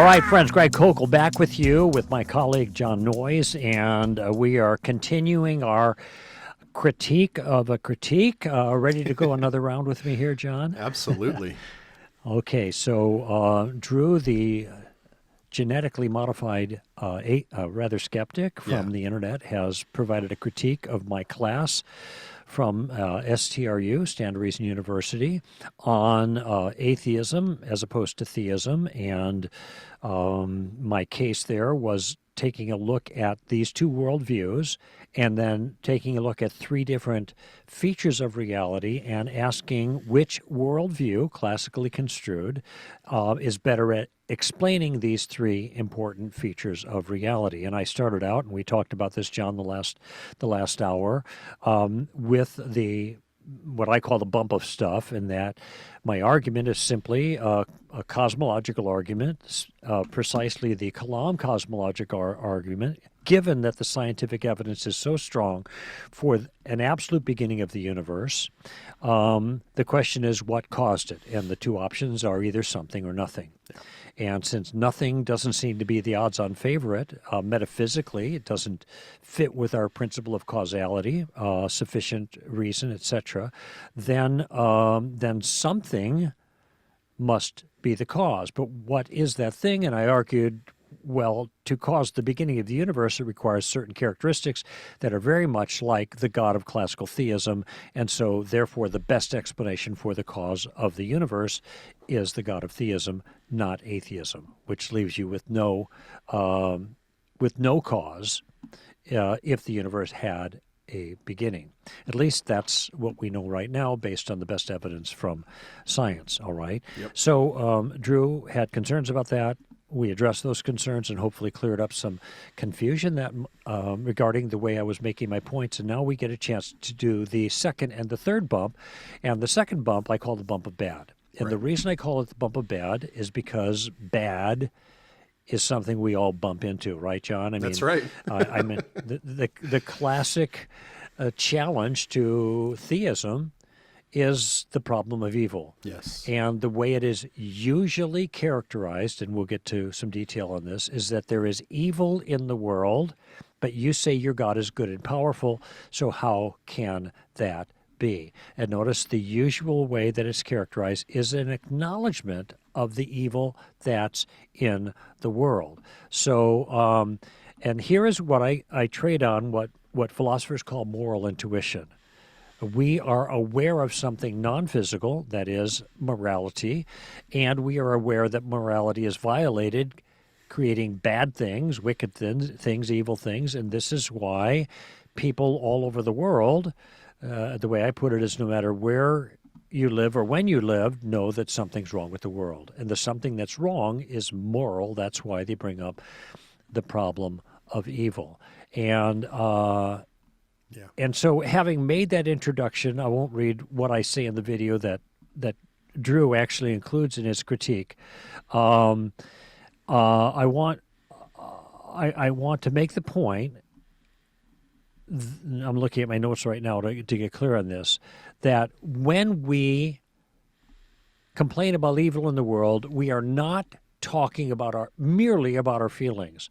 All right, friends, Greg Koukl back with you with my colleague Jon Noyes, and we are continuing our critique of a critique. Ready to go another round with me here, Jon? Absolutely. Okay, so Drew, the genetically modified, rather skeptic from the internet, has provided a critique of my class from STRU, Standard Reason University, on atheism as opposed to theism. And my case there was taking a look at these two worldviews and then taking a look at three different features of reality and asking which worldview, classically construed, is better at explaining these three important features of reality. And I started out, and we talked about this, Jon, the last hour, with what I call the bump of stuff, in that my argument is simply a cosmological argument, precisely the Kalam cosmological argument, given that the scientific evidence is so strong for an absolute beginning of the universe. The question is, what caused it? And the two options are either something or nothing. And since nothing doesn't seem to be the odds-on favorite, metaphysically, it doesn't fit with our principle of causality, sufficient reason, etc., then something must be the cause. But what is that thing? And I argued, well, to cause the beginning of the universe, it requires certain characteristics that are very much like the God of classical theism, and so therefore the best explanation for the cause of the universe is the God of theism, not atheism, which leaves you with no cause if the universe had a beginning. At least that's what we know right now based on the best evidence from science, all right? Yep. So Drew had concerns about that. We addressed those concerns and hopefully cleared up some confusion that regarding the way I was making my points. And now we get a chance to do the second and the third bump. And the second bump I call the bump of bad. And the reason I call it the bump of bad is because bad is something we all bump into, right, Jon? That's right. I mean, the classic challenge to theism is the problem of evil. Yes. And the way it is usually characterized, and we'll get to some detail on this, is that there is evil in the world, but you say your God is good and powerful, so how can that be? And notice the usual way that it's characterized is an acknowledgement of the evil that's in the world. So, and here is what I trade on, what philosophers call moral intuition. We are aware of something non-physical, that is morality, and we are aware that morality is violated, creating bad things, wicked things, evil things, and this is why people all over the world, the way I put it is no matter where you live or when you live, know that something's wrong with the world. And the something that's wrong is moral. That's why they bring up the problem of evil. And so having made that introduction, I won't read what I say in the video that Drew actually includes in his critique. I want to make the point, I'm looking at my notes right now to get clear on this, that when we complain about evil in the world, we are not talking about merely about our feelings.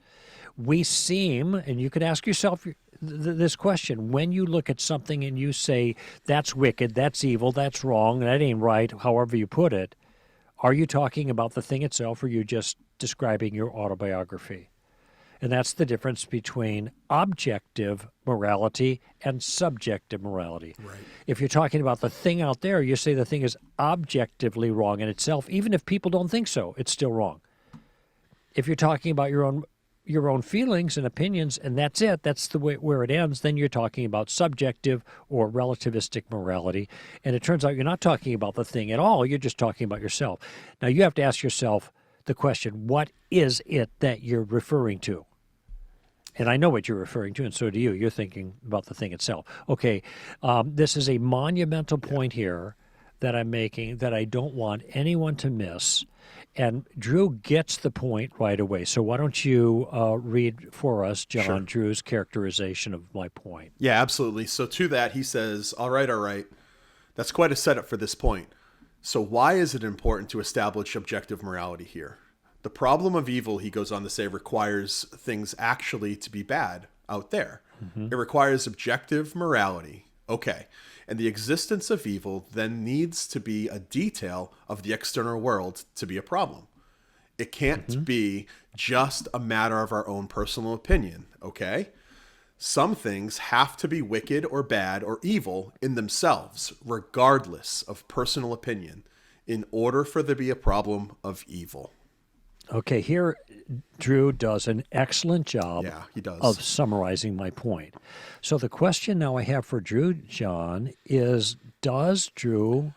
We seem, and you could ask yourself this question, when you look at something and you say, that's wicked, that's evil, that's wrong, that ain't right, however you put it, are you talking about the thing itself, or are you just describing your autobiography? And that's the difference between objective morality and subjective morality. Right. If you're talking about the thing out there, you say the thing is objectively wrong in itself, even if people don't think so, it's still wrong. If you're talking about your own feelings and opinions, and that's it, that's the way where it ends, then you're talking about subjective or relativistic morality. And it turns out you're not talking about the thing at all, you're just talking about yourself. Now you have to ask yourself the question, what is it that you're referring to? And I know what you're referring to, and so do you. You're thinking about the thing itself. Okay, this is a monumental point here that I'm making that I don't want anyone to miss. And Drew gets the point right away. So why don't you read for us, Jon, Sure. Drew's characterization of my point. Yeah, absolutely. So to that, he says, all right. That's quite a setup for this point. So why is it important to establish objective morality here? The problem of evil, he goes on to say, requires things actually to be bad out there. It requires objective morality. Okay. And the existence of evil then needs to be a detail of the external world to be a problem. It can't be just a matter of our own personal opinion, okay? Some things have to be wicked or bad or evil in themselves, regardless of personal opinion, in order for there to be a problem of evil. Okay, here Drew does an excellent job he does. of summarizing my point. So the question now I have for Drew, John, is does Drew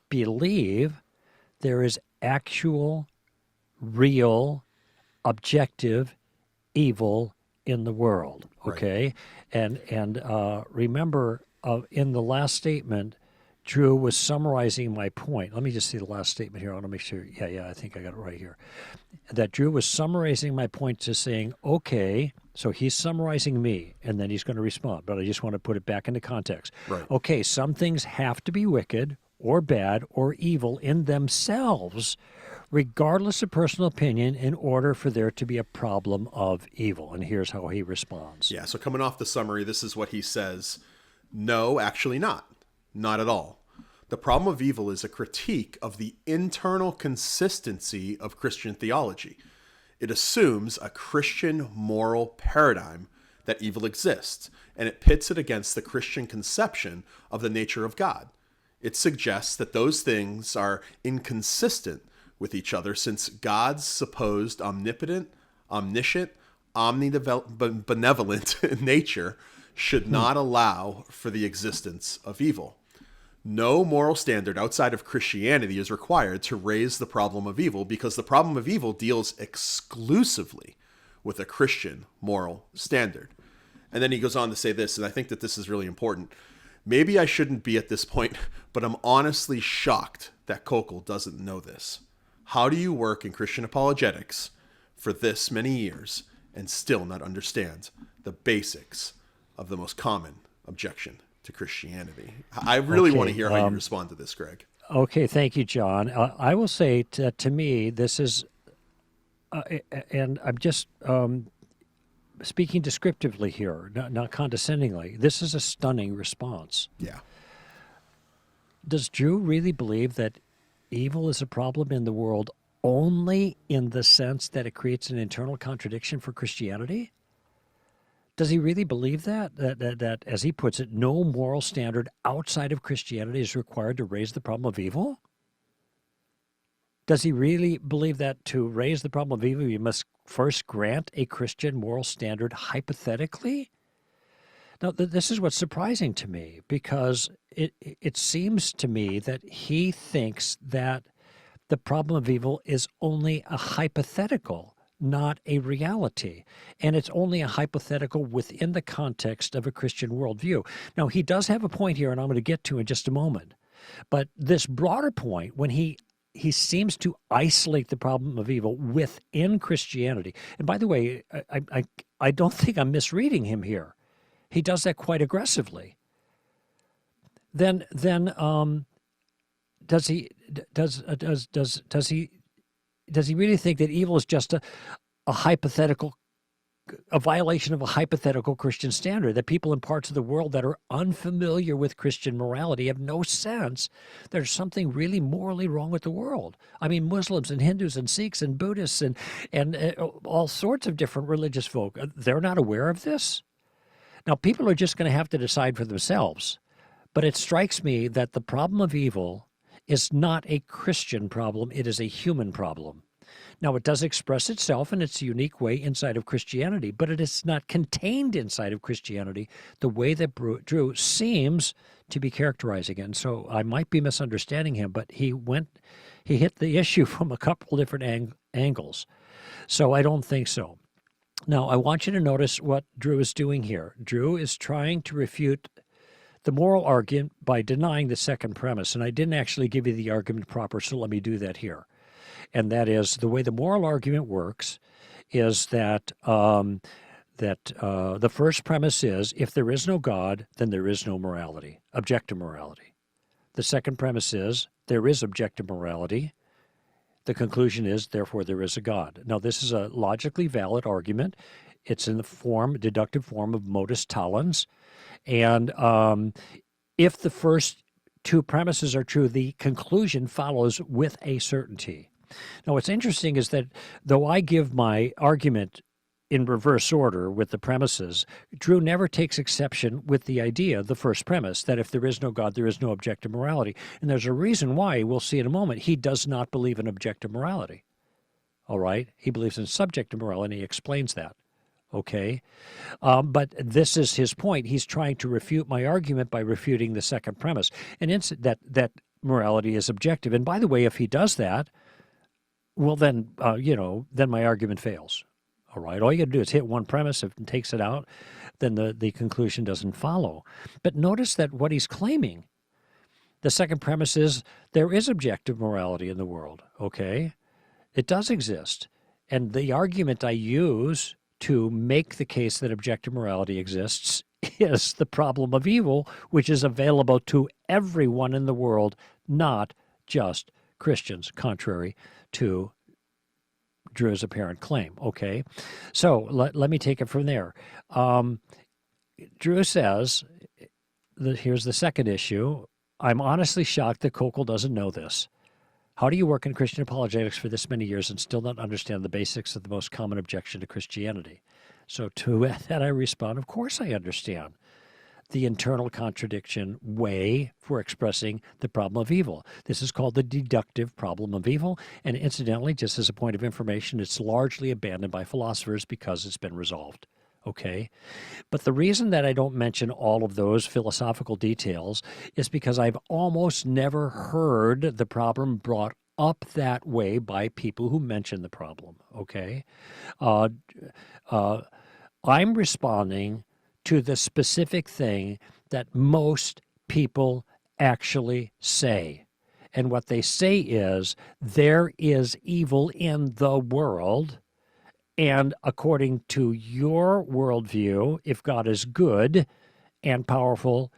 believe there is actual, real, objective evil in the world? Okay, and remember, in the last statement, Drew was summarizing my point. Let me just see the last statement here. I want to make sure. Yeah, I think I got it right here. That Drew was summarizing my point to saying, okay, so he's summarizing me, and then he's going to respond. But I just want to put it back into context. Right. Okay, some things have to be wicked or bad or evil in themselves, regardless of personal opinion, in order for there to be a problem of evil. And here's how he responds. Yeah, so coming off the summary, this is what he says. No, actually not. Not at all. The problem of evil is a critique of the internal consistency of Christian theology. It assumes a Christian moral paradigm that evil exists, and it pits it against the Christian conception of the nature of God. It suggests that those things are inconsistent with each other since God's supposed omnipotent, omniscient, omnibenevolent nature should not allow for the existence of evil. No moral standard outside of Christianity is required to raise the problem of evil because the problem of evil deals exclusively with a Christian moral standard. And then he goes on to say this, and I think that this is really important. Maybe I shouldn't be at this point, but I'm honestly shocked that Koukl doesn't know this. How do you work in Christian apologetics for this many years and still not understand the basics of the most common objection to Christianity? I really want to hear how you respond to this, Greg. Okay, thank you, John. I will say to me, this is, and I'm just speaking descriptively here, not condescendingly, this is a stunning response. Yeah. Does Drew really believe that evil is a problem in the world only in the sense that it creates an internal contradiction for Christianity? Does he really believe that, as he puts it, no moral standard outside of Christianity is required to raise the problem of evil? Does he really believe that to raise the problem of evil, you must first grant a Christian moral standard hypothetically? Now, this is what's surprising to me, because it seems to me that he thinks that the problem of evil is only a hypothetical, not a reality. And it's only a hypothetical within the context of a Christian worldview. Now, he does have a point here, and I'm going to get to in just a moment. But this broader point, when he seems to isolate the problem of evil within Christianity, and by the way, I don't think I'm misreading him here. He does that quite aggressively. Then does he really think that evil is just a hypothetical, a violation of a hypothetical Christian standard, that people in parts of the world that are unfamiliar with Christian morality have no sense there's something really morally wrong with the world? I mean, Muslims and Hindus and Sikhs and Buddhists and all sorts of different religious folk, they're not aware of this? Now, people are just going to have to decide for themselves. But it strikes me that the problem of evil is not a Christian problem. It is a human problem. Now, it does express itself in its unique way inside of Christianity, but it is not contained inside of Christianity the way that Drew seems to be characterizing it. And so I might be misunderstanding him, but he hit the issue from a couple different angles. So I don't think so. Now, I want you to notice what Drew is doing here. Drew is trying to refute the moral argument by denying the second premise. And I didn't actually give you the argument proper, so let me do that here. And that is, the way the moral argument works is that the first premise is, if there is no God, then there is no morality, objective morality. The second premise is, there is objective morality. The conclusion is, therefore, there is a God. Now, this is a logically valid argument. It's in the deductive form of modus tollens. And if the first two premises are true, the conclusion follows with a certainty. Now, what's interesting is that though I give my argument in reverse order with the premises, Drew never takes exception with the idea, the first premise, that if there is no God, there is no objective morality. And there's a reason why, we'll see in a moment, he does not believe in objective morality. All right? He believes in subjective morality, and he explains that. Okay? But this is his point. He's trying to refute my argument by refuting the second premise, and that morality is objective. And by the way, if he does that, well, then, then my argument fails. All right, all you got to do is hit one premise. If it takes it out, then the conclusion doesn't follow. But notice that what he's claiming, the second premise is there is objective morality in the world, okay? It does exist. And the argument I use to make the case that objective morality exists is the problem of evil, which is available to everyone in the world, not just Christians, contrary to Drew's apparent claim. Okay, so let me take it from there. Drew says, here's the second issue. I'm honestly shocked that Koukl doesn't know this. How do you work in Christian apologetics for this many years and still not understand the basics of the most common objection to Christianity? So to that I respond, of course I understand the internal contradiction way for expressing the problem of evil. This is called the deductive problem of evil, and incidentally, just as a point of information, it's largely abandoned by philosophers because it's been resolved. Okay? But the reason that I don't mention all of those philosophical details is because I've almost never heard the problem brought up that way by people who mention the problem. Okay? I'm responding to the specific thing that most people actually say. And what they say is, there is evil in the world, and according to your worldview, if God is good and powerful,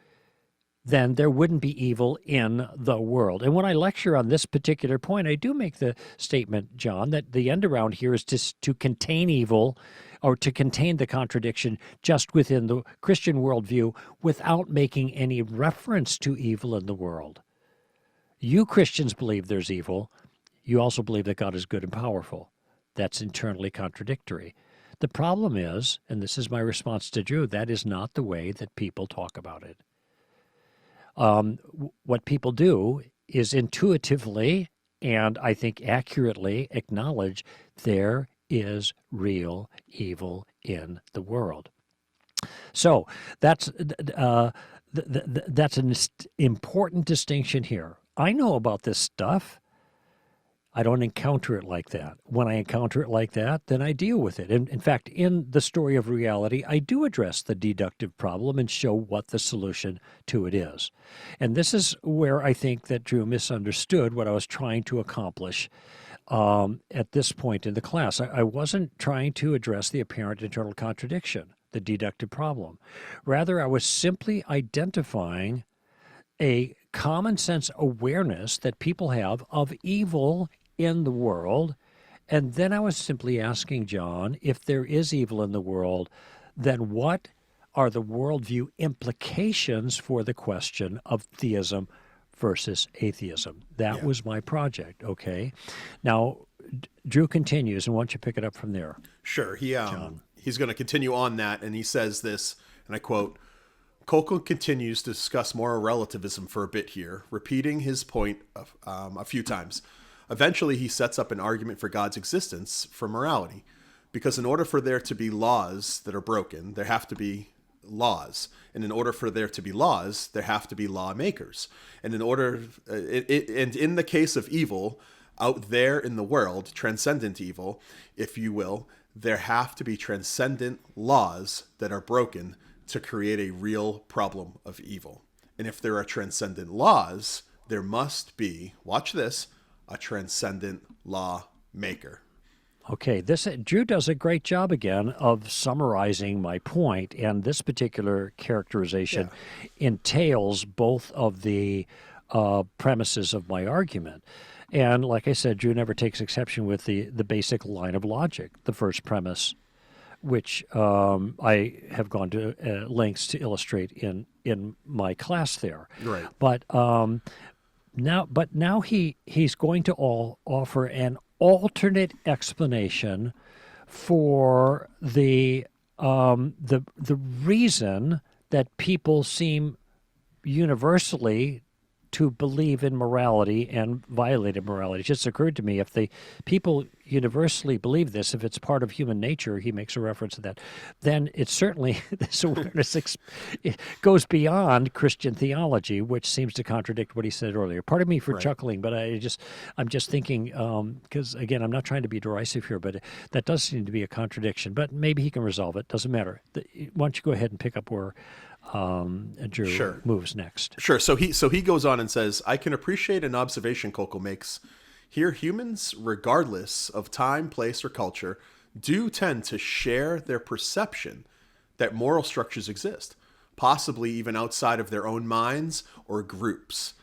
then there wouldn't be evil in the world. And when I lecture on this particular point, I do make the statement, John, that the end around here is to contain evil, or to contain the contradiction just within the Christian worldview without making any reference to evil in the world. You Christians believe there's evil. You also believe that God is good and powerful. That's internally contradictory. The problem is, and this is my response to Drew, that is not the way that people talk about it. What people do is intuitively, and I think accurately, acknowledge there is real evil in the world. So that's an important distinction here. I know about this stuff. I don't encounter it like that. When I encounter it like that, then I deal with it. And in fact, in the story of reality, I do address the deductive problem and show what the solution to it is. And this is where I think that Drew misunderstood what I was trying to accomplish at this point in the class. I wasn't trying to address the apparent internal contradiction, the deductive problem. Rather, I was simply identifying a common sense awareness that people have of evil in the world. And then I was simply asking John, if there is evil in the world, then what are the worldview implications for the question of theism versus atheism? That was my project, okay? Now, Drew continues, and why don't you pick it up from there? Sure. He's going to continue on that, and he says this, and I quote, Koukl continues to discuss moral relativism for a bit here, repeating his point a few times. Eventually, he sets up an argument for God's existence for morality, because in order for there to be laws that are broken, there have to be laws. And in order for there to be laws, there have to be lawmakers. And in the case of evil, out there in the world, transcendent evil, if you will, there have to be transcendent laws that are broken to create a real problem of evil. And if there are transcendent laws, there must be, watch this, a transcendent lawmaker. Okay, Drew does a great job again of summarizing my point, and this particular characterization entails both of the premises of my argument. And like I said, Drew never takes exception with the basic line of logic, the first premise, which I have gone to lengths to illustrate in my class there. Right. But now he's going to offer an alternate explanation for the reason that people seem universally to believe in morality and violate immorality. It just occurred to me, if the people universally believe this, if it's part of human nature, he makes a reference to that, then it's certainly, this awareness it goes beyond Christian theology, which seems to contradict what he said earlier. Pardon me for chuckling, but I'm just thinking, because again, I'm not trying to be derisive here, but that does seem to be a contradiction, but maybe he can resolve it. Doesn't matter. Why don't you go ahead and pick up where Drew moves next. Sure. So he goes on and says, I can appreciate an observation Koukl makes. Here, humans, regardless of time, place, or culture, do tend to share their perception that moral structures exist, possibly even outside of their own minds or groups.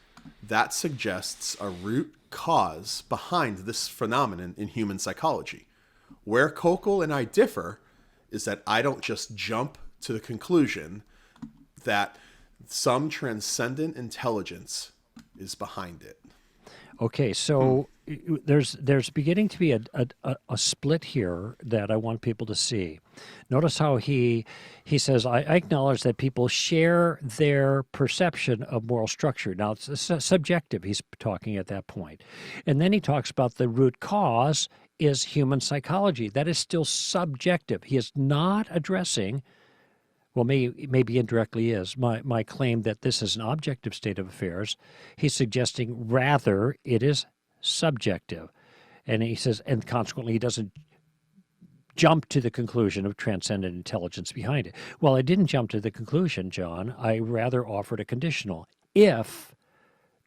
That suggests a root cause behind this phenomenon in human psychology. Where Koukl and I differ is that I don't just jump to the conclusion that some transcendent intelligence is behind it. Okay, so there's beginning to be a split here that I want people to see. Notice how he says, I acknowledge that people share their perception of moral structure. Now, it's subjective, he's talking at that point. And then he talks about the root cause is human psychology. That is still subjective. He is not addressing, well, maybe indirectly is, my claim that this is an objective state of affairs. He's suggesting rather it is subjective. And he says, and consequently, he doesn't jump to the conclusion of transcendent intelligence behind it. Well, I didn't jump to the conclusion, John. I rather offered a conditional. If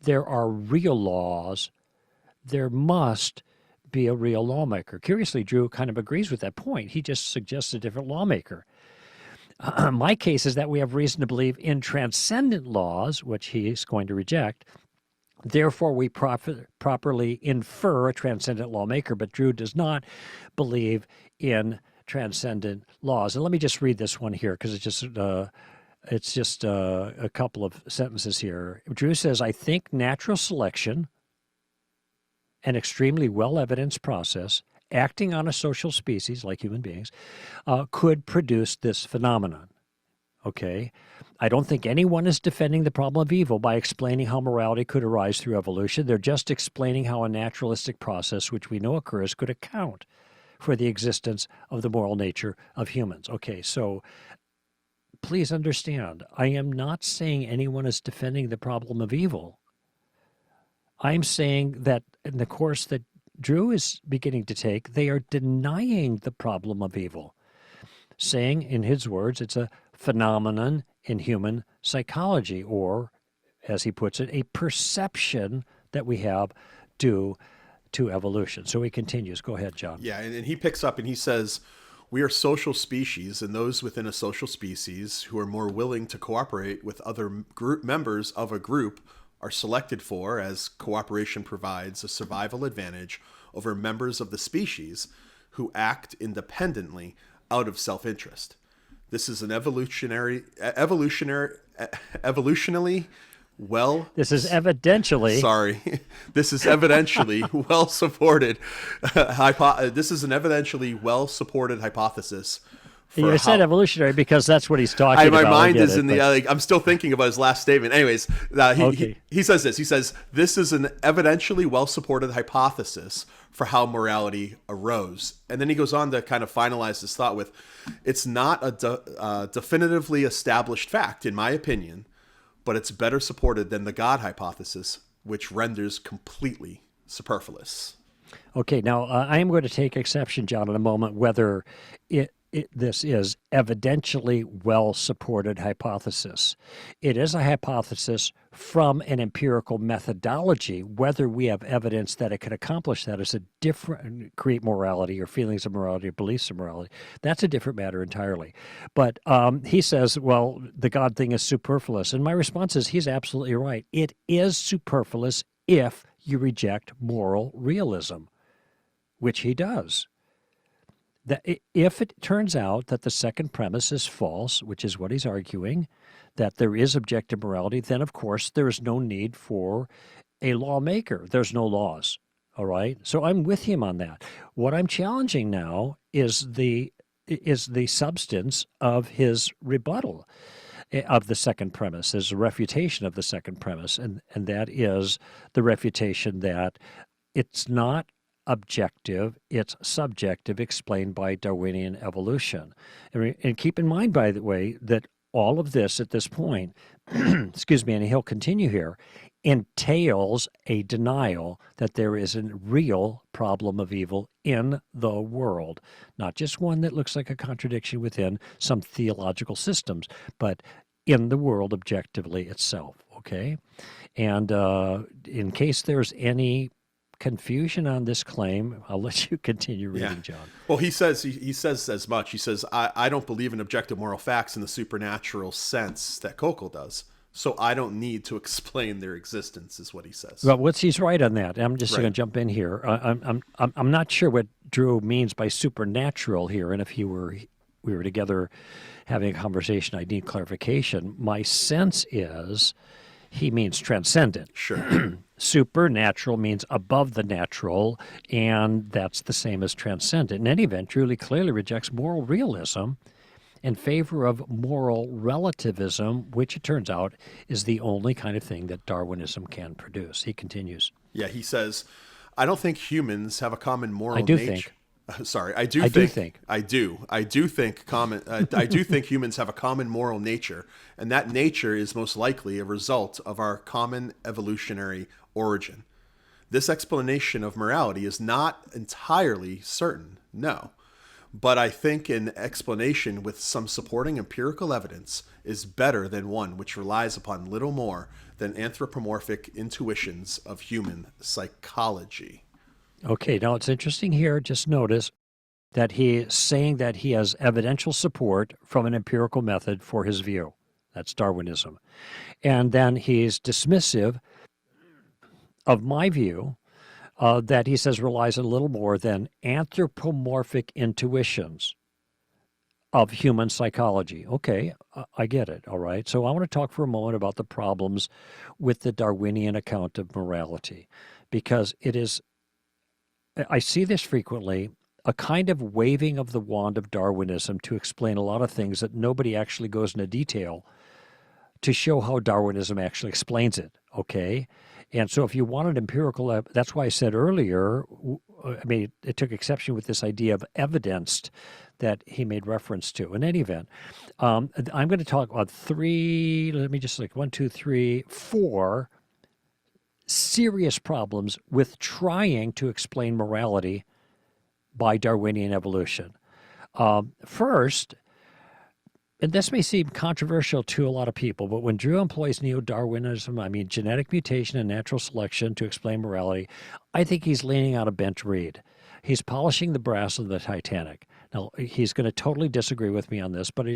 there are real laws, there must be a real lawmaker. Curiously, Drew kind of agrees with that point. He just suggests a different lawmaker. My case is that we have reason to believe in transcendent laws, which he's going to reject. Therefore, we properly infer a transcendent lawmaker, but Drew does not believe in transcendent laws. And let me just read this one here, because it's just a couple of sentences here. Drew says, I think natural selection, an extremely well-evidenced process, acting on a social species like human beings, could produce this phenomenon. Okay? I don't think anyone is defending the problem of evil by explaining how morality could arise through evolution. They're just explaining how a naturalistic process, which we know occurs, could account for the existence of the moral nature of humans. Okay, so please understand, I am not saying anyone is defending the problem of evil. I'm saying that in the course that Drew is beginning to take, they are denying the problem of evil, saying, in his words, it's a phenomenon in human psychology, or, as he puts it, a perception that we have due to evolution. So he continues. Go ahead, John. Yeah, and he picks up and he says, we are social species, and those within a social species who are more willing to cooperate with other group members of a group are selected for, as cooperation provides a survival advantage over members of the species who act independently out of self-interest. This is an evolutionarily well. This is evidentially. Sorry, this is evidentially well supported. This is an evidentially well supported hypothesis. You said evolutionary because that's what he's talking about. My mind is in the. I'm still thinking about his last statement. Anyways, he says this. He says this is an evidentially well supported hypothesis for how morality arose, and then he goes on to kind of finalize this thought with, "It's not a definitively established fact, in my opinion, but it's better supported than the God hypothesis, which renders completely superfluous." Okay, now I am going to take exception, John, in a moment, whether this is evidentially well-supported hypothesis. It is a hypothesis from an empirical methodology. Whether we have evidence that it can accomplish that is a different, create morality or feelings of morality or beliefs of morality. That's a different matter entirely. But he says, well, the God thing is superfluous. And my response is he's absolutely right. It is superfluous if you reject moral realism, which he does. That if it turns out that the second premise is false, which is what he's arguing, that there is objective morality, then of course there is no need for a lawmaker. There's no laws. All right. So I'm with him on that. What I'm challenging now is the substance of his rebuttal of the second premise, is a refutation of the second premise, and that is the refutation that it's not objective, it's subjective, explained by Darwinian evolution. And keep in mind, by the way, that all of this at this point, excuse me, and he'll continue here, entails a denial that there is a real problem of evil in the world, not just one that looks like a contradiction within some theological systems, but in the world objectively itself, okay? And in case there's any confusion on this claim, I'll let you continue reading, John. Well, he says as much. He says, I don't believe in objective moral facts in the supernatural sense that Koukl does. So I don't need to explain their existence, is what he says. Well, he's right on that. I'm just going to jump in here. I'm not sure what Drew means by supernatural here, and if we were together having a conversation, I need clarification. My sense is he means transcendent. Sure. Supernatural means above the natural, and that's the same as transcendent. In any event, Drew clearly rejects moral realism in favor of moral relativism, which it turns out is the only kind of thing that Darwinism can produce. He continues. Yeah, he says, I don't think humans have a common moral I do nature. think. Sorry, I do think humans have a common moral nature, and that nature is most likely a result of our common evolutionary origin. This explanation of morality is not entirely certain, no. But I think an explanation with some supporting empirical evidence is better than one which relies upon little more than anthropomorphic intuitions of human psychology. Okay, now it's interesting here, just notice that he is saying that he has evidential support from an empirical method for his view. That's Darwinism. And then he's dismissive of my view that he says relies on a little more than anthropomorphic intuitions of human psychology. Okay, I get it, all right? So I want to talk for a moment about the problems with the Darwinian account of morality, because it is, I see this frequently, a kind of waving of the wand of Darwinism to explain a lot of things that nobody actually goes into detail to show how Darwinism actually explains it, okay? And so if you wanted empirical, that's why I said earlier, I mean, it took exception with this idea of evidenced that he made reference to. In any event, I'm going to talk about four serious problems with trying to explain morality by Darwinian evolution. First, and this may seem controversial to a lot of people, but when Drew employs neo-Darwinism, I mean genetic mutation and natural selection to explain morality, I think he's leaning on a bent reed. He's polishing the brass of the Titanic. Now, he's going to totally disagree with me on this, but I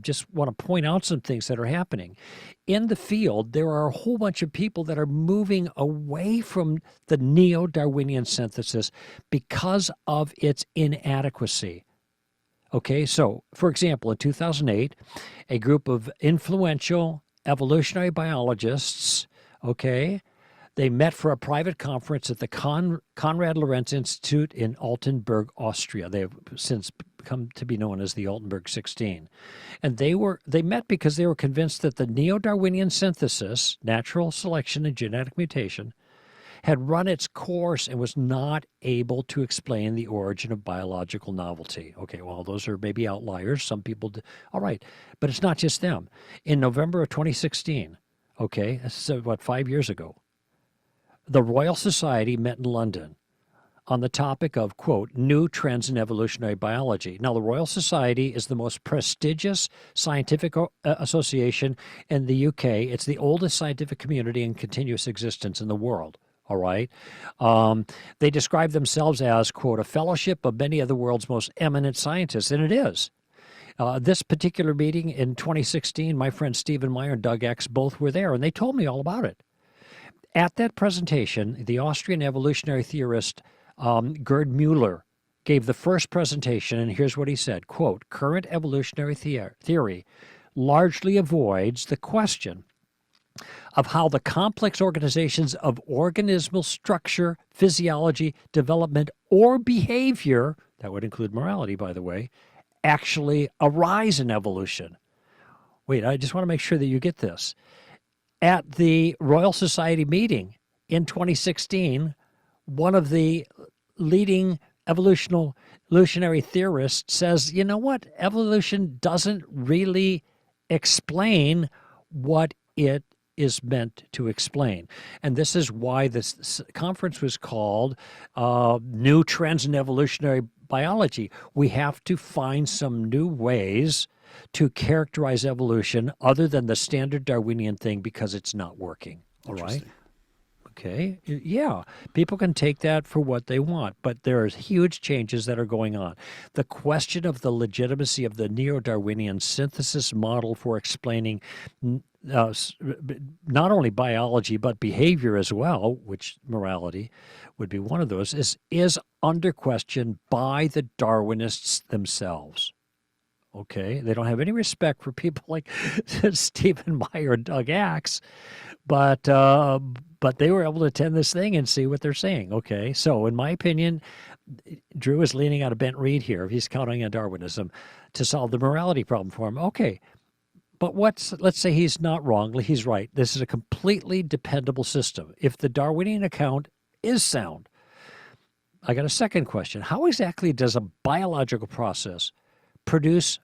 just want to point out some things that are happening. In the field, there are a whole bunch of people that are moving away from the neo-Darwinian synthesis because of its inadequacy. Okay, so, for example, in 2008, a group of influential evolutionary biologists, okay, they met for a private conference at the Konrad Lorenz Institute in Altenburg, Austria. They have since come to be known as the Altenburg 16. And they met because they were convinced that the neo-Darwinian synthesis, natural selection and genetic mutation, had run its course and was not able to explain the origin of biological novelty. Okay, well, those are maybe outliers. Some people do. All right, but it's not just them. In November of 2016, okay, this is 5 years ago, the Royal Society met in London on the topic of, quote, new trends in evolutionary biology. Now, the Royal Society is the most prestigious scientific association in the UK. It's the oldest scientific community in continuous existence in the world. All right. They describe themselves as, quote, a fellowship of many of the world's most eminent scientists, and it is. This particular meeting in 2016, my friends Stephen Meyer and Doug X both were there, and they told me all about it. At that presentation, the Austrian evolutionary theorist Gerd Müller gave the first presentation, and here's what he said, quote, current evolutionary theory largely avoids the question of how the complex organizations of organismal structure, physiology, development, or behavior, that would include morality, by the way, actually arise in evolution. Wait, I just want to make sure that you get this. At the Royal Society meeting in 2016, one of the leading evolutionary theorists says, you know what? Evolution doesn't really explain what it is meant to explain. And this is why this conference was called New Trends in Evolutionary Biology. We have to find some new ways to evolution other than the standard Darwinian thing because it's not working. All right? Okay. Yeah. People can take that for what they want, but there are huge changes that are going on. The question of the legitimacy of the neo-Darwinian synthesis model for explaining not only biology but behavior as well, which morality would be one of those, is under question by the Darwinists themselves. Okay, they don't have any respect for people like Stephen Meyer and Doug Axe, but they were able to attend this thing and see what they're saying. Okay, so in my opinion, Drew is leaning on a bent reed here. He's counting on Darwinism to solve the morality problem for him. Okay, but let's say he's not wrong. He's right. This is a completely dependable system. If the Darwinian account is sound, I got a second question. How exactly does a biological process produce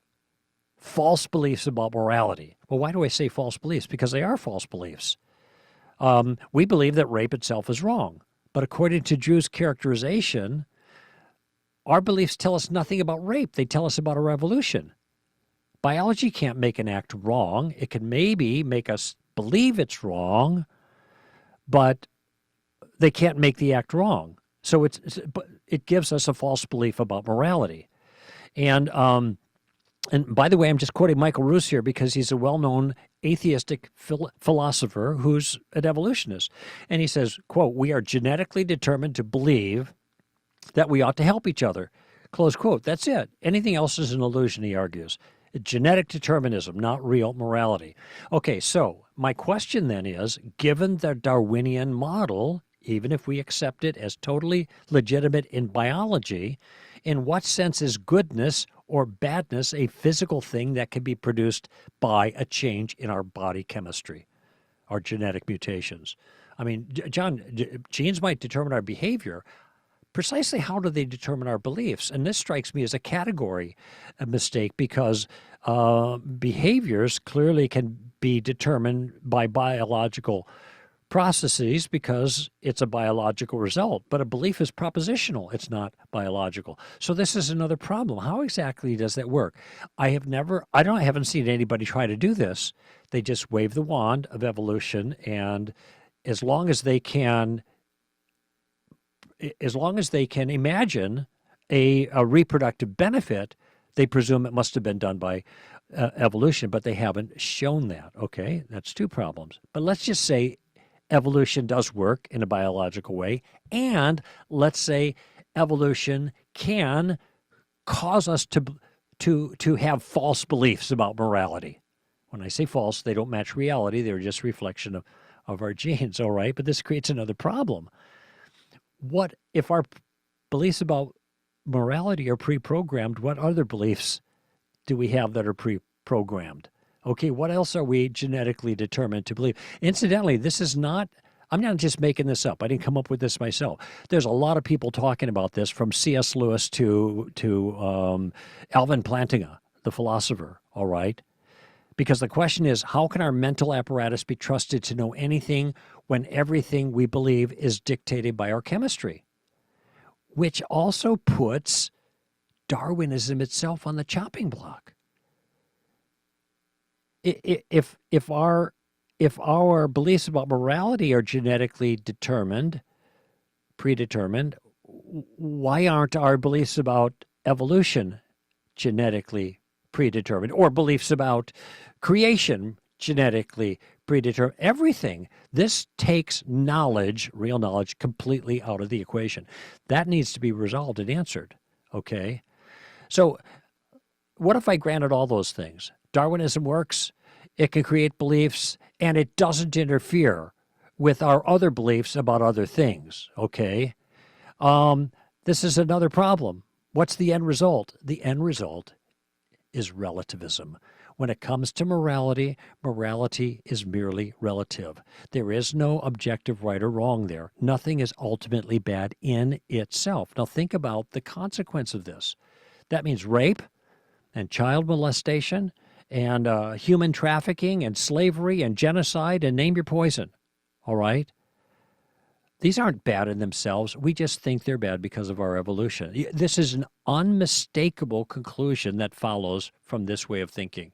false beliefs about morality? Well, why do I say false beliefs? Because they are false beliefs. We believe that rape itself is wrong. But according to Drew's characterization, our beliefs tell us nothing about rape. They tell us about a revolution. Biology can't make an act wrong. It can maybe make us believe it's wrong, but they can't make the act wrong. So it gives us a false belief about morality. And by the way, I'm just quoting Michael Ruse here because he's a well-known atheistic philosopher who's an evolutionist. And he says, quote, we are genetically determined to believe that we ought to help each other. Close quote. That's it. Anything else is an illusion, he argues. Genetic determinism, not real morality. Okay, so my question then is, given the Darwinian model, even if we accept it as totally legitimate in biology, in what sense is goodness or badness a physical thing that can be produced by a change in our body chemistry, our genetic mutations? I mean, John, genes might determine our behavior. Precisely how do they determine our beliefs? And this strikes me as a category mistake because behaviors clearly can be determined by biological processes because it's a biological result, but a belief is propositional. It's not biological. So this is another problem. How exactly does that work? I haven't seen anybody try to do this. They just wave the wand of evolution, and as long as they can imagine a reproductive benefit, they presume it must have been done by evolution, but they haven't shown that. Okay, that's two problems. But let's just say evolution does work in a biological way, and let's say evolution can cause us to have false beliefs about morality. When I say false, they don't match reality. They're just a reflection of our genes, all right? But this creates another problem. What if our beliefs about morality are pre-programmed? What other beliefs do we have that are pre-programmed? Okay, what else are we genetically determined to believe? Incidentally, I'm not just making this up. I didn't come up with this myself. There's a lot of people talking about this, from C.S. Lewis to Alvin Plantinga, the philosopher, all right? Because the question is, how can our mental apparatus be trusted to know anything when everything we believe is dictated by our chemistry? Which also puts Darwinism itself on the chopping block. If our beliefs about morality are genetically predetermined, why aren't our beliefs about evolution genetically predetermined, or beliefs about creation genetically predetermined. Everything. This takes knowledge, real knowledge, completely out of the equation. That needs to be resolved and answered. Okay? So what if I granted all those things? Darwinism works, it can create beliefs, and it doesn't interfere with our other beliefs about other things. Okay? This is another problem. What's the end result? The end result is relativism. When it comes to morality, morality is merely relative. There is no objective right or wrong there. Nothing is ultimately bad in itself. Now think about the consequence of this. That means rape and child molestation and human trafficking and slavery and genocide and name your poison. All right? These aren't bad in themselves. We just think they're bad because of our evolution. This is an unmistakable conclusion that follows from this way of thinking.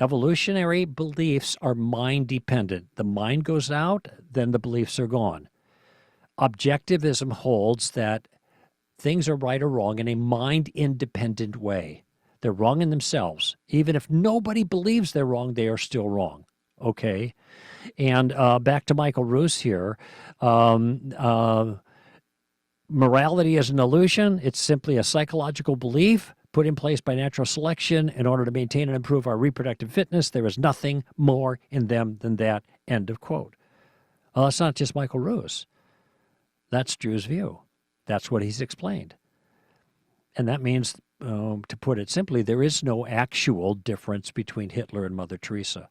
Evolutionary beliefs are mind-dependent. The mind goes out, then the beliefs are gone. Objectivism holds that things are right or wrong in a mind-independent way. They're wrong in themselves. Even if nobody believes they're wrong, they are still wrong. Okay? And back to Michael Ruse here. Morality is an illusion. It's simply a psychological belief put in place by natural selection in order to maintain and improve our reproductive fitness. There is nothing more in them than that. End of quote. Well, that's not just Michael Ruse. That's Drew's view. That's what he's explained. And that means, to put it simply, there is no actual difference between Hitler and Mother Teresa.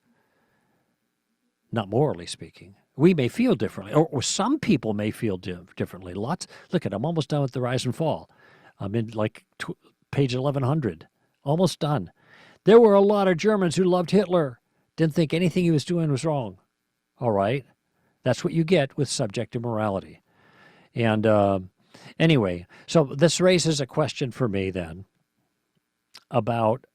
Not morally speaking. We may feel differently, or some people may feel differently. Look, I'm almost done with The Rise and Fall. I'm in page 1100, almost done. There were a lot of Germans who loved Hitler, didn't think anything he was doing was wrong. All right? That's what you get with subjective morality. And anyway, so this raises a question for me then about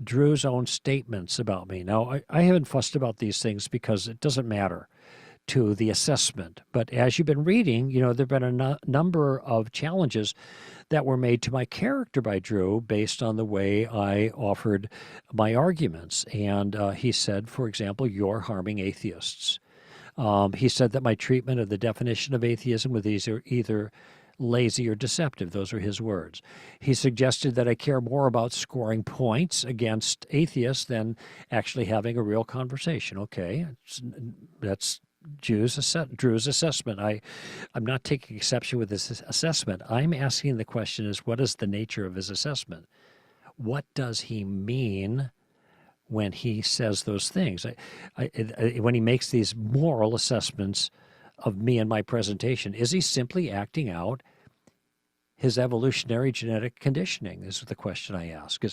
Drew's own statements about me. Now, I haven't fussed about these things because it doesn't matter to the assessment. But as you've been reading, there have been a number of challenges that were made to my character by Drew based on the way I offered my arguments. And he said, for example, you're harming atheists. He said that my treatment of the definition of atheism was either lazy or deceptive. Those are his words. He suggested that I care more about scoring points against atheists than actually having a real conversation. Okay, that's Drew's assessment. I'm not taking exception with this assessment. I'm asking the question is, what is the nature of his assessment? What does he mean when he says those things? When he makes these moral assessments of me and my presentation, is he simply acting out his evolutionary genetic conditioning? This is the question I ask.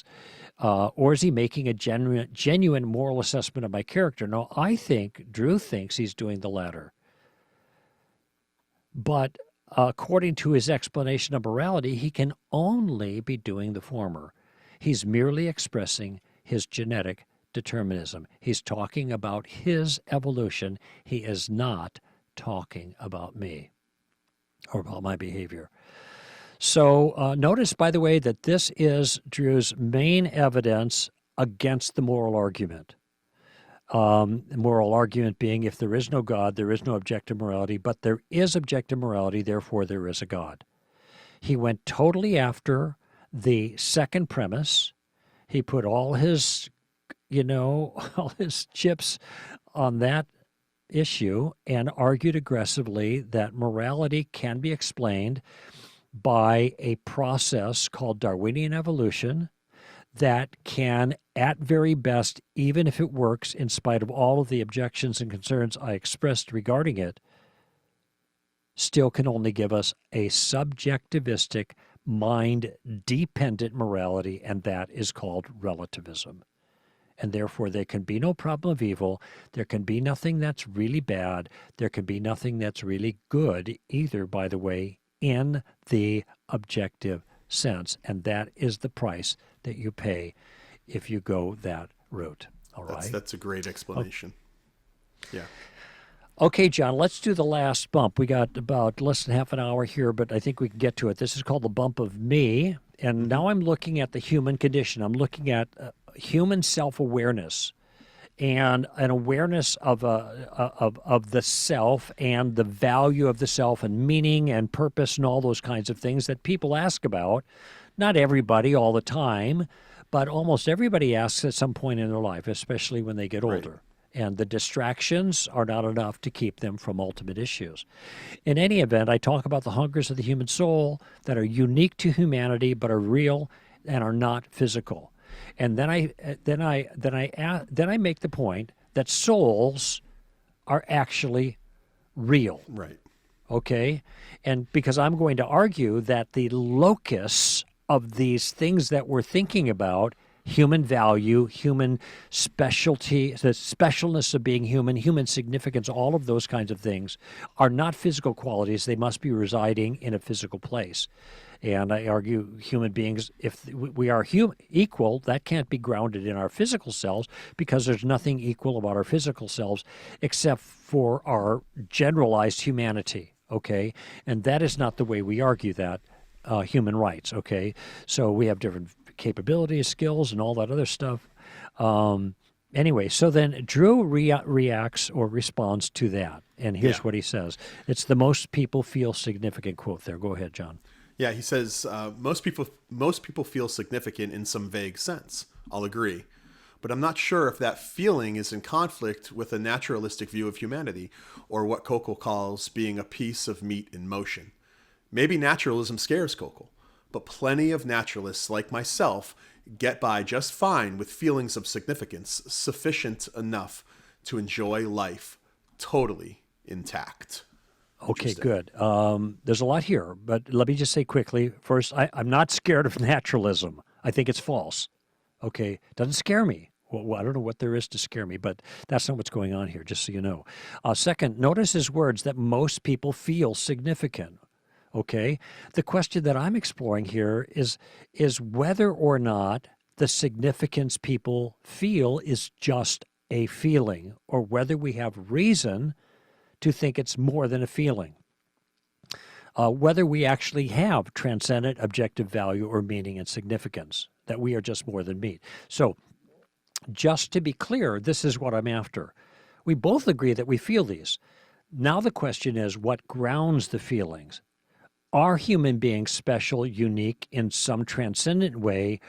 Or is he making a genuine moral assessment of my character? No, Drew thinks he's doing the latter. But according to his explanation of morality, he can only be doing the former. He's merely expressing his genetic determinism. He's talking about his evolution. He is not talking about me or about my behavior. So notice, by the way, that this is Drew's main evidence against the moral argument. The moral argument being, if there is no God, there is no objective morality, but there is objective morality, therefore there is a God. He went totally after the second premise. He put all his, all his chips on that issue and argued aggressively that morality can be explained by a process called Darwinian evolution that can, at very best, even if it works in spite of all of the objections and concerns I expressed regarding it, still can only give us a subjectivistic, mind-dependent morality, and that is called relativism. And therefore, there can be no problem of evil. There can be nothing that's really bad. There can be nothing that's really good either, by the way, in the objective sense. And that is the price that you pay if you go that route. All right? That's a great explanation. Yeah. Okay, John, let's do the last bump. We got about less than half an hour here, but I think we can get to it. This is called the bump of me. And now I'm looking at the human condition. I'm looking at human self-awareness. and an awareness of of the self and the value of the self and meaning and purpose and all those kinds of things that people ask about. Not everybody all the time, but almost everybody asks at some point in their life, especially when they get older. And the distractions are not enough to keep them from ultimate issues. In any event, I talk about the hungers of the human soul that are unique to humanity but are real and are not physical. And then I make the point that souls are actually real. Right. Okay? And because I'm going to argue that the locus of these things that we're thinking about, human value, human specialty, the specialness of being human, human significance, all of those kinds of things are not physical qualities. They must be residing in a physical place. And I argue human beings, if we are equal, that can't be grounded in our physical selves because there's nothing equal about our physical selves except for our generalized humanity, okay? And that is not the way we argue that, human rights, okay? So we have different capabilities, skills, and all that other stuff. Anyway, so then Drew reacts or responds to that. And here's what he says. It's the most people feel significant quote there. Go ahead, John. Yeah, he says, most people feel significant in some vague sense. I'll agree. But I'm not sure if that feeling is in conflict with a naturalistic view of humanity, or what Koukl calls being a piece of meat in motion. Maybe naturalism scares Koukl, but plenty of naturalists like myself get by just fine with feelings of significance sufficient enough to enjoy life totally intact. Okay, good. There's a lot here, but let me just say quickly. First, I'm not scared of naturalism. I think it's false. Okay, doesn't scare me. Well, I don't know what there is to scare me, but that's not what's going on here, just so you know. Second, notice his words that most people feel significant. Okay, the question that I'm exploring here is whether or not the significance people feel is just a feeling, or whether we have reason to think it's more than a feeling. Whether we actually have transcendent objective value or meaning and significance, that we are just more than meat. So just to be clear, this is what I'm after. We both agree that we feel these. Now the question is, what grounds the feelings? Are human beings special, unique in some transcendent way,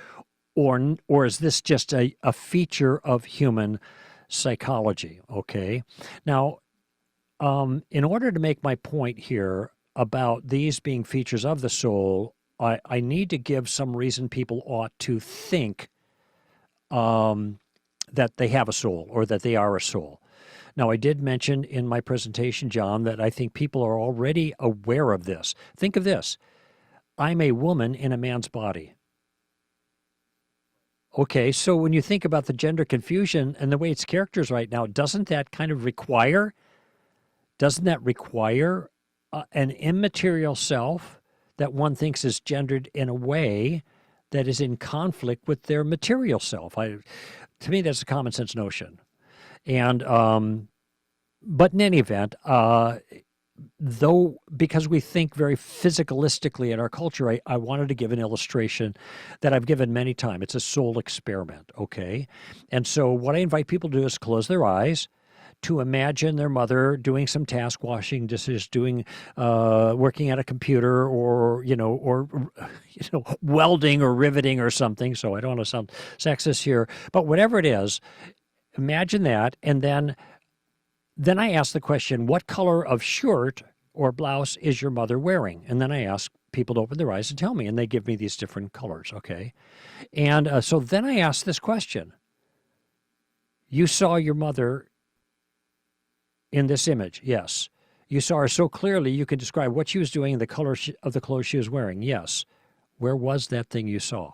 or is this just a feature of human psychology? Okay. Now, in order to make my point here about these being features of the soul, I need to give some reason people ought to think that they have a soul or that they are a soul. Now, I did mention in my presentation, John, that I think people are already aware of this. Think of this. I'm a woman in a man's body. Okay, so when you think about the gender confusion and the way it's characterized right now, doesn't that require an immaterial self that one thinks is gendered in a way that is in conflict with their material self? To me, that's a common sense notion. And but in any event, though, because we think very physicalistically in our culture, I wanted to give an illustration that I've given many times. It's a soul experiment, okay? And so what I invite people to do is close their eyes to imagine their mother doing some task, washing dishes, working at a computer, or welding or riveting or something. So I don't want to sound sexist here, but whatever it is, imagine that, and then I ask the question, what color of shirt or blouse is your mother wearing? And then I ask people to open their eyes and tell me, and they give me these different colors, okay? And so then I ask this question. You saw your mother in this image? Yes. You saw her so clearly you can describe what she was doing and the color of the clothes she was wearing? Yes. Where was that thing you saw?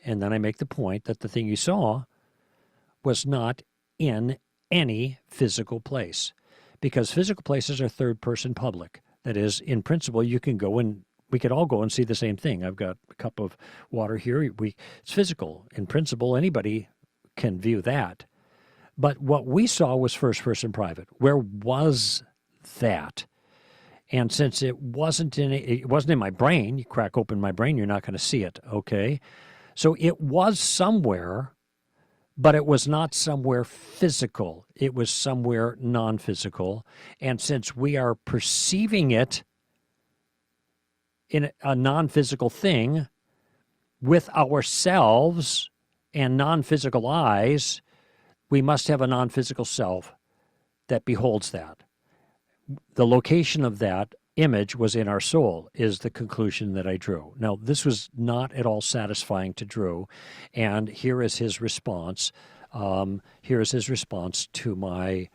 And then I make the point that the thing you saw was not in any physical place, because physical places are third-person public. That is, in principle, you can go and we could all go and see the same thing. I've got a cup of water here. It's physical. In principle, anybody can view that. But what we saw was first-person private. Where was that? And since it wasn't in my brain, you crack open my brain, you're not going to see it, okay? So it was somewhere, but it was not somewhere physical. It was somewhere non-physical. And since we are perceiving it in a non-physical thing with ourselves and non-physical eyes, we must have a non-physical self that beholds that. The location of that image was in our soul, is the conclusion that I drew. Now, this was not at all satisfying to Drew, and here is his response. Here is his response to my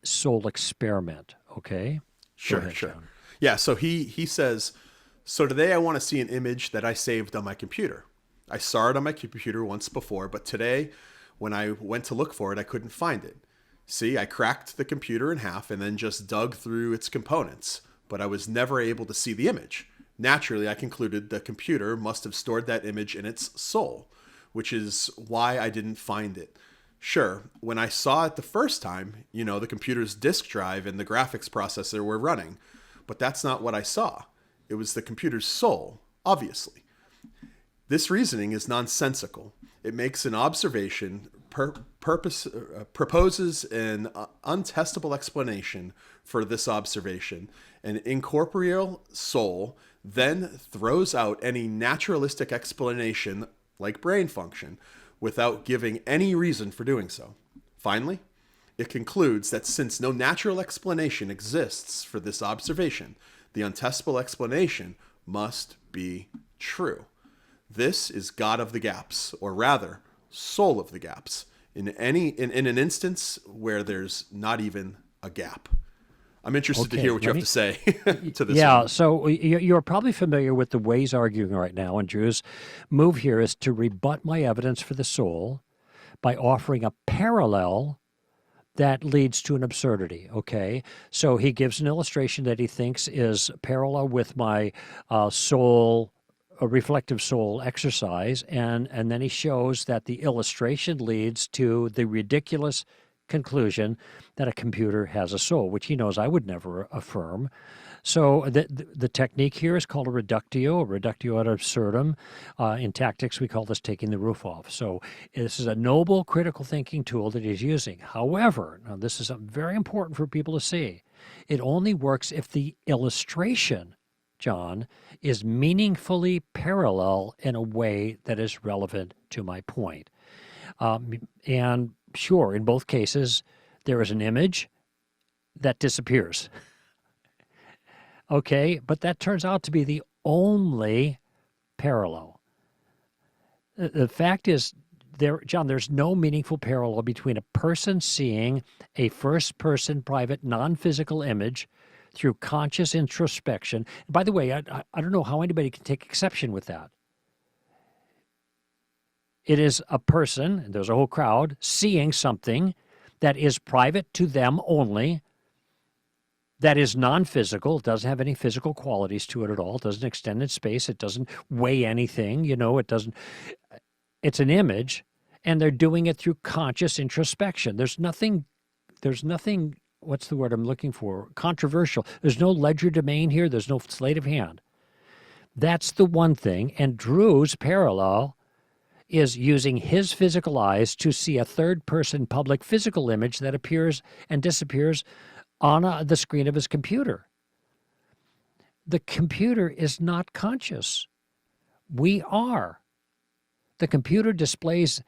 soul experiment, okay? Sure, ahead, sure. John. Yeah, so he says, so today I want to see an image that I saved on my computer. I saw it on my computer once before, but today when I went to look for it, I couldn't find it. See, I cracked the computer in half and then just dug through its components, but I was never able to see the image. Naturally, I concluded the computer must have stored that image in its soul, which is why I didn't find it. Sure, when I saw it the first time, the computer's disk drive and the graphics processor were running, but that's not what I saw. It was the computer's soul, obviously. This reasoning is nonsensical. It makes an observation, proposes an untestable explanation for this observation. An incorporeal soul then throws out any naturalistic explanation like brain function without giving any reason for doing so. Finally, it concludes that since no natural explanation exists for this observation, the untestable explanation must be true. This is God of the gaps, or rather, soul of the gaps, in an instance where there's not even a gap. I'm interested to hear what you have to say to this. Yeah, one. so you're probably familiar with the way he's arguing right now, and Drew's move here is to rebut my evidence for the soul by offering a parallel that leads to an absurdity, okay? So he gives an illustration that he thinks is parallel with my soul, a reflective soul exercise, and then he shows that the illustration leads to the ridiculous conclusion that a computer has a soul, which he knows I would never affirm. So the technique here is called a reductio ad absurdum. In tactics, we call this taking the roof off. So this is a noble critical thinking tool that he's using. However, now this is very important for people to see. It only works if the illustration, John, is meaningfully parallel in a way that is relevant to my point. And sure, in both cases, there is an image that disappears. Okay, but that turns out to be the only parallel. The fact is, John, there's no meaningful parallel between a person seeing a first-person private non-physical image through conscious introspection. And by the way, I don't know how anybody can take exception with that. It is a person, and there's a whole crowd, seeing something that is private to them only, that is non-physical. It doesn't have any physical qualities to it at all. It doesn't extend in space. It doesn't weigh anything. It doesn't. It's an image, and they're doing it through conscious introspection. There's nothing, what's the word I'm looking for? Controversial. There's no ledger domain here. There's no sleight of hand. That's the one thing. And Drew's parallel is using his physical eyes to see a third-person public physical image that appears and disappears on the screen of his computer. The computer is not conscious. We are. The computer displays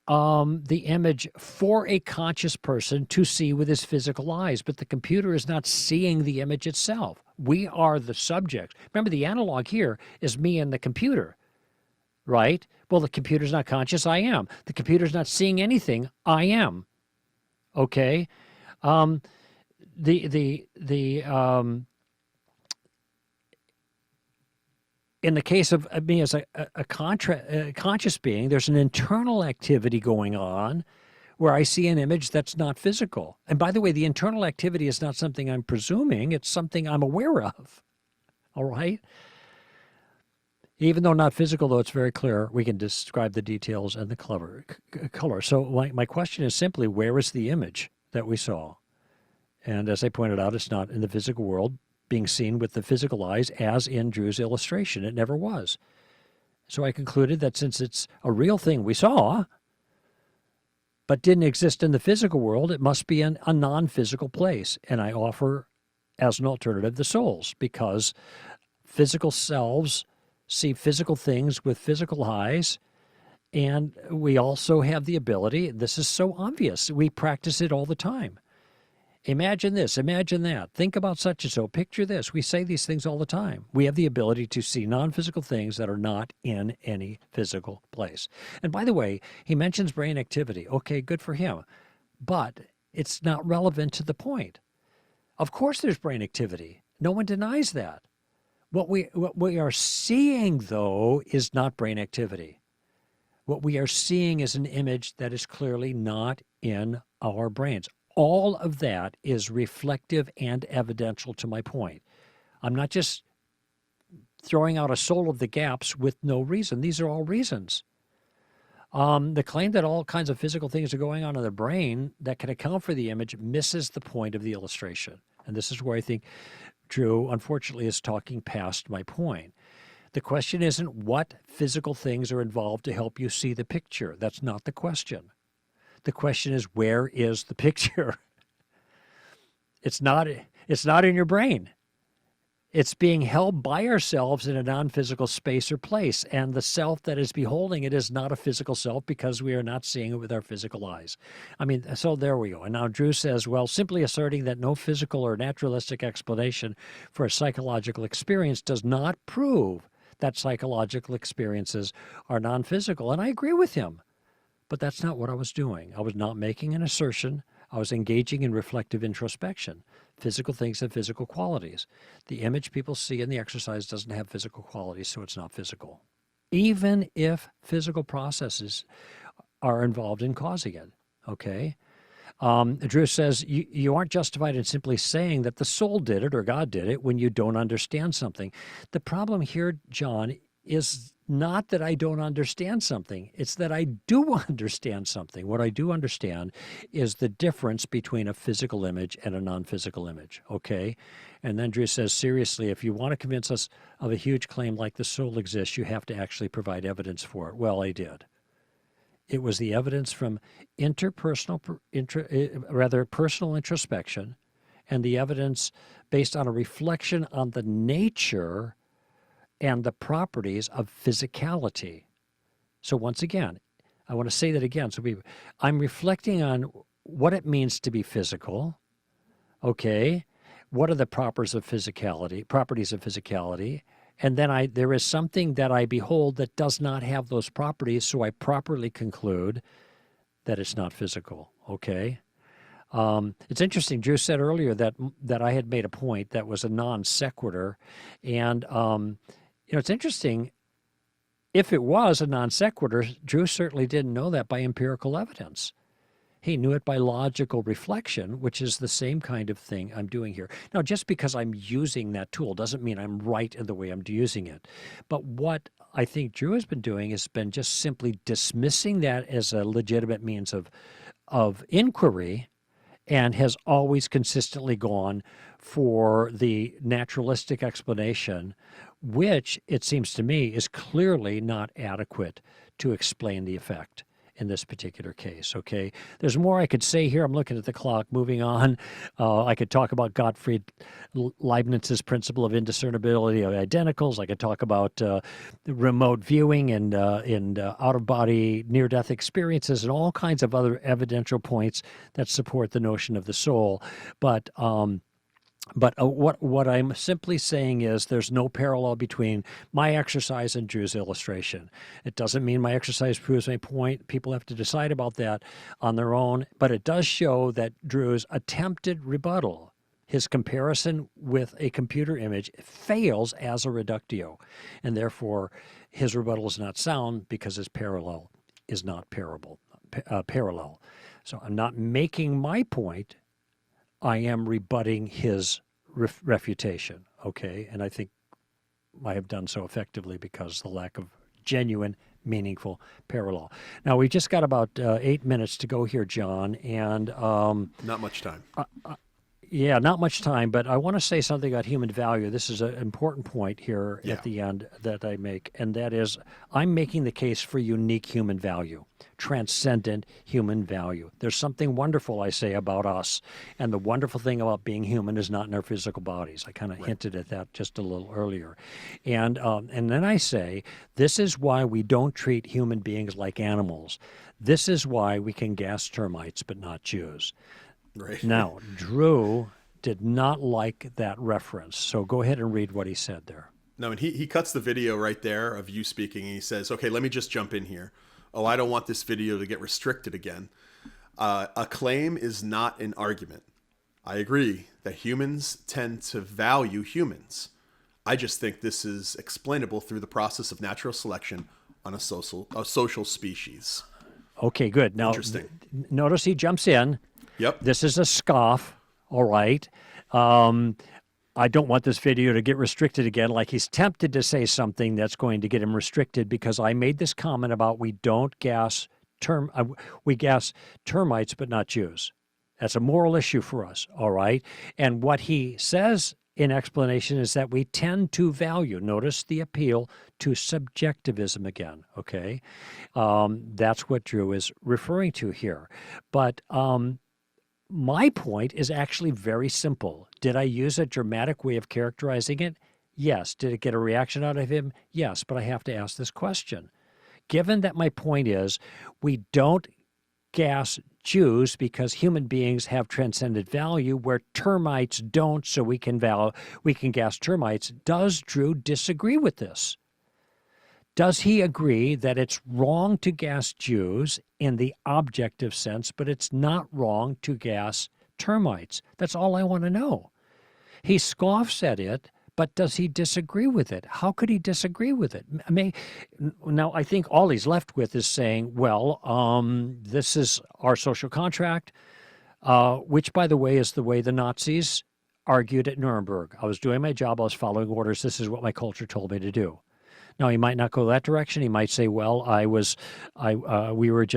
the image for a conscious person to see with his physical eyes, but the computer is not seeing the image itself. We are the subject. Remember, the analog here is me and the computer, right? Well, the computer's not conscious. I am. The computer's not seeing anything. I am. Okay? In the case of me as a conscious being, there's an internal activity going on where I see an image that's not physical. And by the way, the internal activity is not something I'm presuming. It's something I'm aware of. All right? Even though not physical, though it's very clear, we can describe the details and the color. So my question is simply, where is the image that we saw? And as I pointed out, it's not in the physical world being seen with the physical eyes as in Drew's illustration. It never was. So I concluded that since it's a real thing we saw, but didn't exist in the physical world, it must be in a non-physical place. And I offer as an alternative the souls, because physical selves see physical things with physical eyes. And we also have the ability, this is so obvious, we practice it all the time. Imagine this, imagine that, think about such and so, picture this. We say these things all the time. We have the ability to see non-physical things that are not in any physical place. And by the way, he mentions brain activity. Okay, good for him. But it's not relevant to the point. Of course there's brain activity. No one denies that. What we are seeing, though, is not brain activity. What we are seeing is an image that is clearly not in our brains. All of that is reflective and evidential to my point. I'm not just throwing out a soul of the gaps with no reason. These are all reasons. The claim that all kinds of physical things are going on in the brain that can account for the image misses the point of the illustration. And this is where I think Drew, unfortunately, is talking past my point. The question isn't what physical things are involved to help you see the picture. That's not the question. The question is, where is the picture? It's not in your brain. It's being held by ourselves in a non-physical space or place, and the self that is beholding it is not a physical self because we are not seeing it with our physical eyes. I mean, so there we go. And now Drew says, well, simply asserting that no physical or naturalistic explanation for a psychological experience does not prove that psychological experiences are non-physical. And I agree with him. But that's not what I was doing. I was not making an assertion. I was engaging in reflective introspection. Physical things have physical qualities. The image people see in the exercise doesn't have physical qualities, so it's not physical. Even if physical processes are involved in causing it, okay? Drew says, you aren't justified in simply saying that the soul did it or God did it when you don't understand something. The problem here, John, is not that I don't understand something. It's that I do understand something. What I do understand is the difference between a physical image and a non-physical image, okay? And then Drew says, seriously, if you want to convince us of a huge claim like the soul exists, you have to actually provide evidence for it. Well, I did. It was the evidence from personal introspection, and the evidence based on a reflection on the nature and the properties of physicality. So once again, I want to say that again. I'm reflecting on what it means to be physical. Okay, what are the properties of physicality? And then there is something that I behold that does not have those properties, so I properly conclude that it's not physical. Okay. It's interesting. Drew said earlier that I had made a point that was a non sequitur, and it's interesting. If it was a non sequitur, Drew certainly didn't know that by empirical evidence. He knew it by logical reflection, which is the same kind of thing I'm doing here. Now, just because I'm using that tool doesn't mean I'm right in the way I'm using it. But what I think Drew has been doing has been just simply dismissing that as a legitimate means of inquiry, and has always consistently gone for the naturalistic explanation, which, it seems to me, is clearly not adequate to explain the effect in this particular case, okay? There's more I could say here. I'm looking at the clock. Moving on. I could talk about Gottfried Leibniz's principle of indiscernibility of identicals. I could talk about remote viewing and out-of-body near-death experiences and all kinds of other evidential points that support the notion of the soul. But what I'm simply saying is there's no parallel between my exercise and Drew's illustration. It doesn't mean my exercise proves my point. People have to decide about that on their own. But it does show that Drew's attempted rebuttal, his comparison with a computer image, fails as a reductio. And therefore, his rebuttal is not sound because his parallel is not parallel. So I'm not making my point. I am rebutting his refutation, okay? And I think I have done so effectively because of the lack of genuine, meaningful parallel. Now, we just got about 8 minutes to go here, John, and not much time. Yeah, not much time, but I want to say something about human value. This is an important point here Yeah. at the end that I make, and that is I'm making the case for unique human value, transcendent human value. There's something wonderful, I say, about us, and the wonderful thing about being human is not in our physical bodies. I kind of hinted at that just a little earlier. And then I say, this is why we don't treat human beings like animals. This is why we can gas termites but not Jews. Right. Now, Drew did not like that reference, so go ahead and read what he said there. No, and he cuts the video right there of you speaking, and he says, okay, let me just jump in here. Oh, I don't want this video to get restricted again. A claim is not an argument. I agree that humans tend to value humans. I just think this is explainable through the process of natural selection on a social species. Okay, good. Now, Interesting. Notice he jumps in. Yep. This is a scoff, all right. I don't want this video to get restricted again. Like he's tempted to say something that's going to get him restricted because I made this comment about we gas termites but not Jews. That's a moral issue for us, all right. And what he says in explanation is that we tend to value. Notice the appeal to subjectivism again. Okay, that's what Drew is referring to here, but. My point is actually very simple. Did I use a dramatic way of characterizing it? Yes. Did it get a reaction out of him? Yes. But I have to ask this question. Given that my point is we don't gas Jews because human beings have transcendent value where termites don't, so we can gas termites, does Drew disagree with this? Does he agree that it's wrong to gas Jews in the objective sense, but it's not wrong to gas termites? That's all I want to know. He scoffs at it, but does he disagree with it? How could he disagree with it? Now, I think all he's left with is saying, well, this is our social contract, which, by the way, is the way the Nazis argued at Nuremberg. I was doing my job. I was following orders. This is what my culture told me to do. Now, he might not go that direction. He might say, well, we don't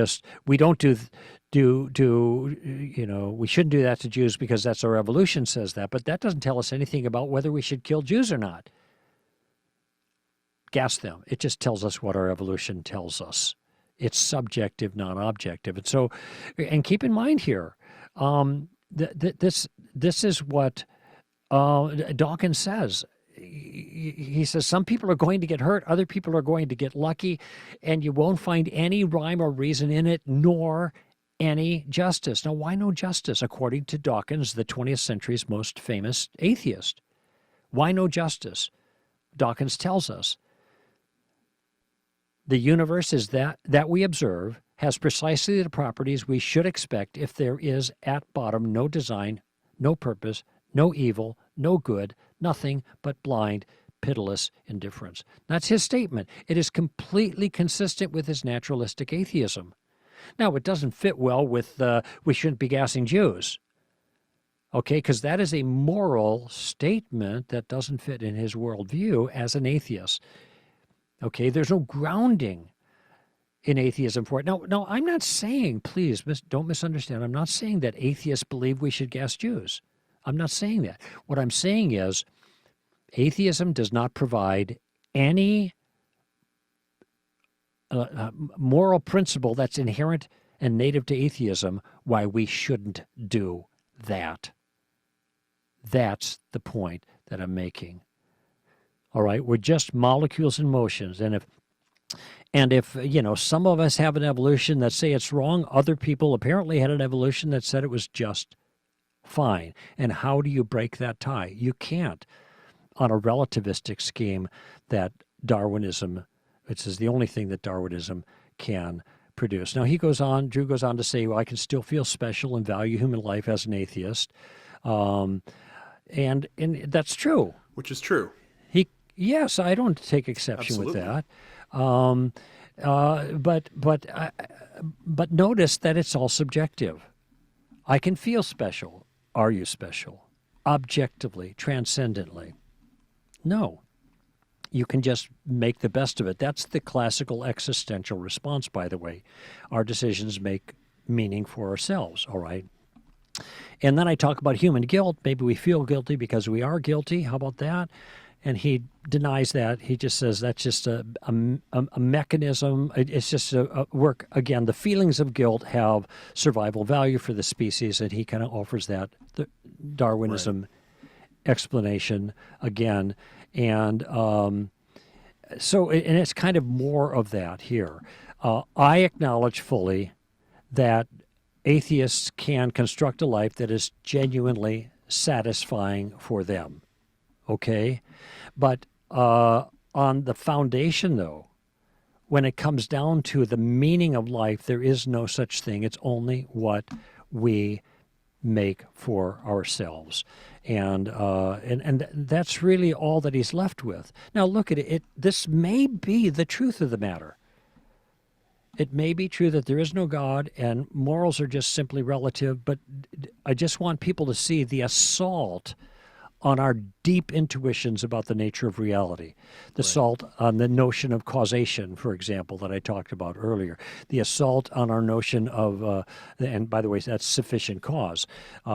we shouldn't do that to Jews because that's our evolution says that. But that doesn't tell us anything about whether we should kill Jews or not. Gas them. It just tells us what our evolution tells us. It's subjective, not objective. And so, and keep in mind here, this is what Dawkins says. He says some people are going to get hurt, other people are going to get lucky, and you won't find any rhyme or reason in it, nor any justice. Now, why no justice, according to Dawkins, the 20th century's most famous atheist? Why no justice? Dawkins tells us the universe is that we observe has precisely the properties we should expect if there is at bottom no design, no purpose, no evil, no good, nothing but blind, pitiless indifference. That's his statement. It is completely consistent with his naturalistic atheism. Now, it doesn't fit well with we shouldn't be gassing Jews, okay, because that is a moral statement that doesn't fit in his worldview as an atheist. Okay, there's no grounding in atheism for it. No, I'm not saying, please, don't misunderstand, I'm not saying that atheists believe we should gas Jews. I'm not saying that. What I'm saying is atheism does not provide any moral principle that's inherent and native to atheism why we shouldn't do that. That's the point that I'm making. All right, we're just molecules in motions, and if some of us have an evolution that say it's wrong, other people apparently had an evolution that said it was just fine. And how do you break that tie? You can't on a relativistic scheme that Darwinism, which is the only thing that Darwinism can produce. Now, Drew goes on to say, well, I can still feel special and value human life as an atheist. And that's true. Which is true. Yes, I don't take exception Absolutely. with that. But notice that it's all subjective. I can feel special. Are you special? Objectively, transcendently? No. You can just make the best of it. That's the classical existential response, by the way. Our decisions make meaning for ourselves, all right? And then I talk about human guilt. Maybe we feel guilty because we are guilty. How about that? And he denies that. He just says that's just a mechanism. It's just a work. Again, the feelings of guilt have survival value for the species, and he kind of offers that the Darwinism explanation again. And so it's kind of more of that here. I acknowledge fully that atheists can construct a life that is genuinely satisfying for them. Okay? But on the foundation, though, when it comes down to the meaning of life, there is no such thing. It's only what we make for ourselves. And that's really all that he's left with. Now, look at it. This may be the truth of the matter. It may be true that there is no God and morals are just simply relative, but I just want people to see the assault on our deep intuitions about the nature of reality. The assault on the notion of causation, for example, that I talked about earlier. The assault on our notion of, and by the way, that's sufficient cause,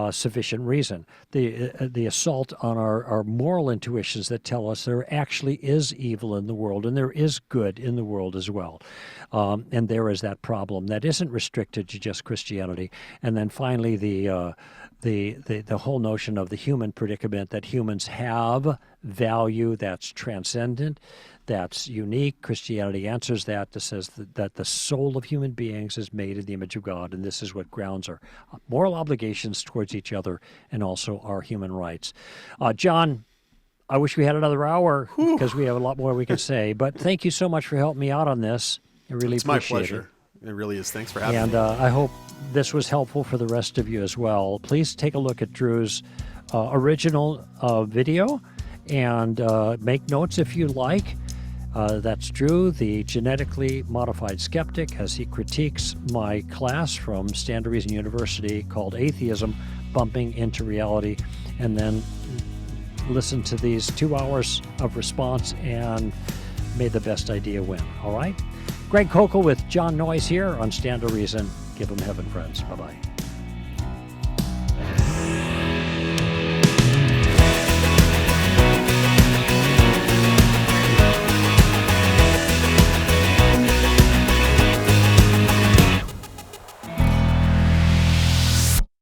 sufficient reason. The assault on our moral intuitions that tell us there actually is evil in the world and there is good in the world as well. And there is that problem that isn't restricted to just Christianity. And then finally, the whole notion of the human predicament, that humans have value that's transcendent, that's unique. Christianity answers that says that the soul of human beings is made in the image of God, and this is what grounds our moral obligations towards each other and also our human rights. John, I wish we had another hour because we have a lot more we can say, but thank you so much for helping me out on this. I really It's my appreciate pleasure. It really is. Thanks for having me. And I hope this was helpful for the rest of you as well. Please take a look at Drew's original video and make notes if you like. That's Drew, the genetically modified skeptic, as he critiques my class from Stand to Reason University called Atheism, Bumping into Reality, and then listen to these 2 hours of response and may the best idea win. All right? Greg Koukl with Jon Noyes here on Stand to Reason. Give them heaven, friends. Bye-bye.